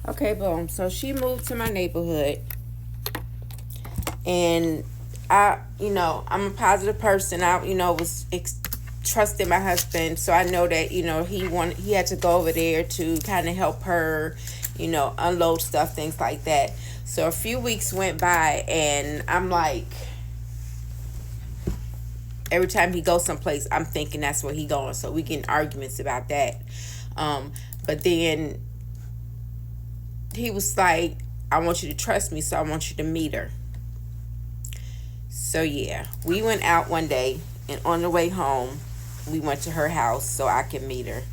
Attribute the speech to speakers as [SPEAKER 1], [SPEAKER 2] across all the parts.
[SPEAKER 1] Okay, boom. So she moved to my neighborhood, and I'm a positive person. I was trusting my husband, so I know that he had to go over there to kind of help her, unload stuff, things like that. So a few weeks went by, and I'm like, every time he goes someplace, I'm thinking that's where he going. So we get in arguments about that. But then he was like, I want you to trust me, so I want you to meet her. So yeah, we went out one day, and on the way home, we went to her house so I could meet her.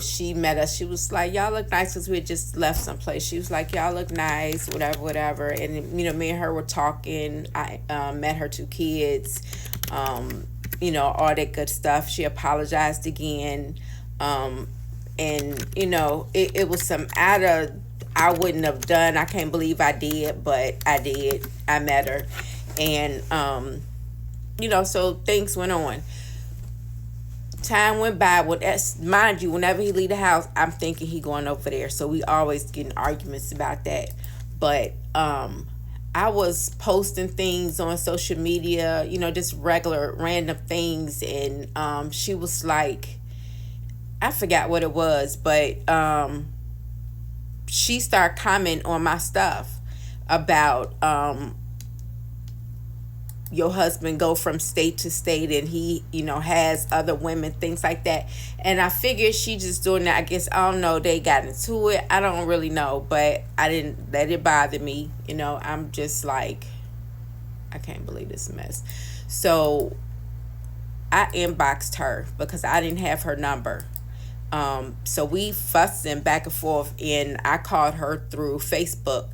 [SPEAKER 1] She met us. She was like, "Y'all look nice," because we had just left someplace. She was like, "Y'all look nice," whatever, whatever. And me and her were talking. I met her two kids, all that good stuff. She apologized again, and it was some out of I wouldn't have done. I can't believe I did, but I did. I met her, and so things went on. Time went by. Mind you, whenever he leave the house, I'm thinking he going over there. So we always get in arguments about that. But I was posting things on social media, just regular random things, and she was like, I forgot what it was, but she started commenting on my stuff about your husband go from state to state, and he has other women, things like that. And I figured she just doing that. I guess, I don't know, they got into it, I don't really know, but I didn't let it bother me. I'm just like, I can't believe this mess. So I inboxed her because I didn't have her number. So we fussing back and forth, and I called her through Facebook,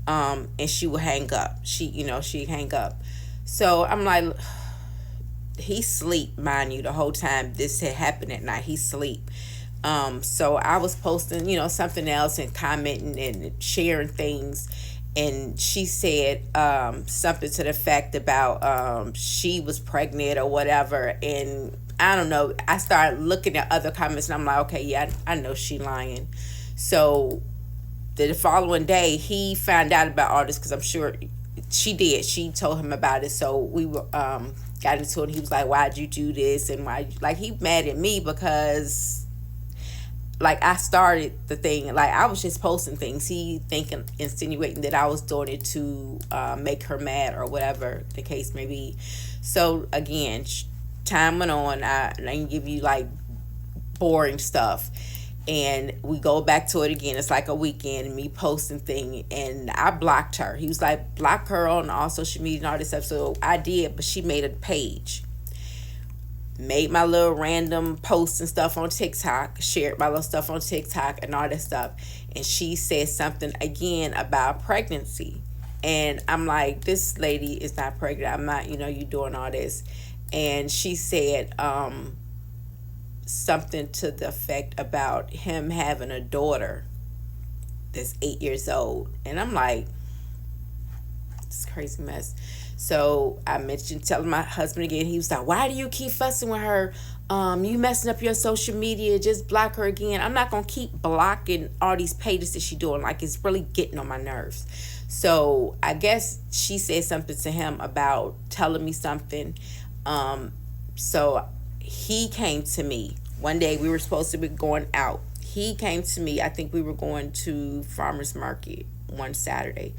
[SPEAKER 1] and she would hang up. She hang up. So I'm like, he sleep, mind you, the whole time this had happened at night. He sleep. So I was posting, something else and commenting and sharing things. And she said something to the fact about she was pregnant or whatever. And I don't know. I started looking at other comments, and I'm like, okay, yeah, I know she lying. So the following day, he found out about all this, because I'm sure she did. She told him about it. So we were got into it. He was like, "Why'd you do this?" And why, like, he mad at me because, like, I started the thing. Like, I was just posting things. He thinking, insinuating that I was doing it to make her mad or whatever the case may be. So again, time went on. I can give you like boring stuff, and we go back to it again. It's like a weekend, and me posting thing, and I blocked her. He was like, block her on all social media and all this stuff. So I did, but she made a page, made my little random posts and stuff on TikTok, shared my little stuff on TikTok and all that stuff. And she said something again about pregnancy. And I'm like, this lady is not pregnant. I'm not, you doing all this. And she said something to the effect about him having a daughter that's 8 years old. And I'm like, it's a crazy mess. So I mentioned telling my husband again. He was like, "Why do you keep fussing with her? You messing up your social media. Just block her again." I'm not gonna keep blocking all these pages that she doing. Like, it's really getting on my nerves. So I guess she said something to him about telling me something. So he came to me one day. We were supposed to be going out. He came to me. I think we were going to farmers market one Saturday,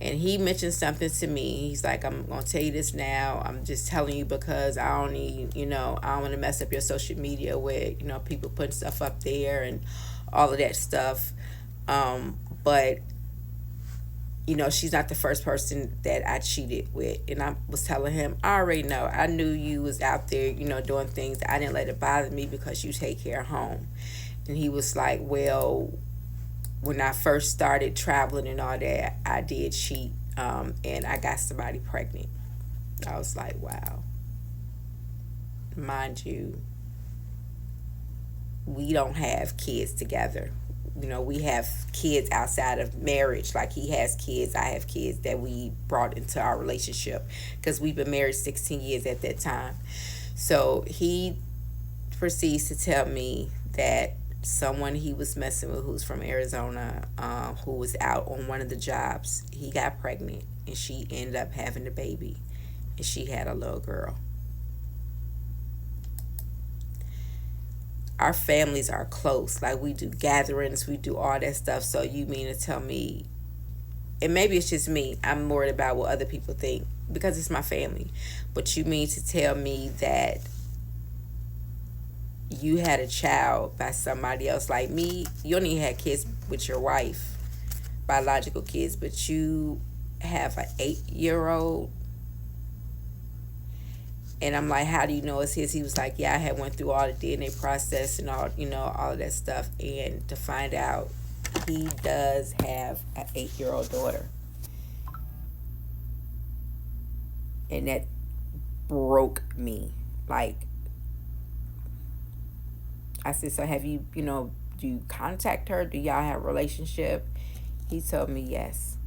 [SPEAKER 1] and he mentioned something to me. He's like, "I'm gonna tell you this now. I'm just telling you because I don't need, I don't want to mess up your social media with, people putting stuff up there and all of that stuff." But she's not the first person that I cheated with. And I was telling him, I already know. I knew you was out there, doing things. I didn't let it bother me because you take care of home. And he was like, well, when I first started traveling and all that, I did cheat, and I got somebody pregnant. I was like, wow. Mind you, we don't have kids together. We have kids outside of marriage. Like, he has kids, I have kids that we brought into our relationship because we've been married 16 years at that time. So he proceeds to tell me that someone he was messing with who's from Arizona, who was out on one of the jobs. He got pregnant and she ended up having the baby, and she had a little girl. Our families are close. Like, we do gatherings, we do all that stuff. So you mean to tell me, and maybe it's just me, I'm worried about what other people think because it's my family. But you mean to tell me that you had a child by somebody else? Like me, you only had kids with your wife, biological kids, but you have an 8-year old. And I'm like, how do you know it's his? He was like, yeah, I had went through all the DNA process and all, all of that stuff. And to find out he does have an 8-year old daughter. And that broke me. Like, I said, so have you, do you contact her? Do y'all have a relationship? He told me yes.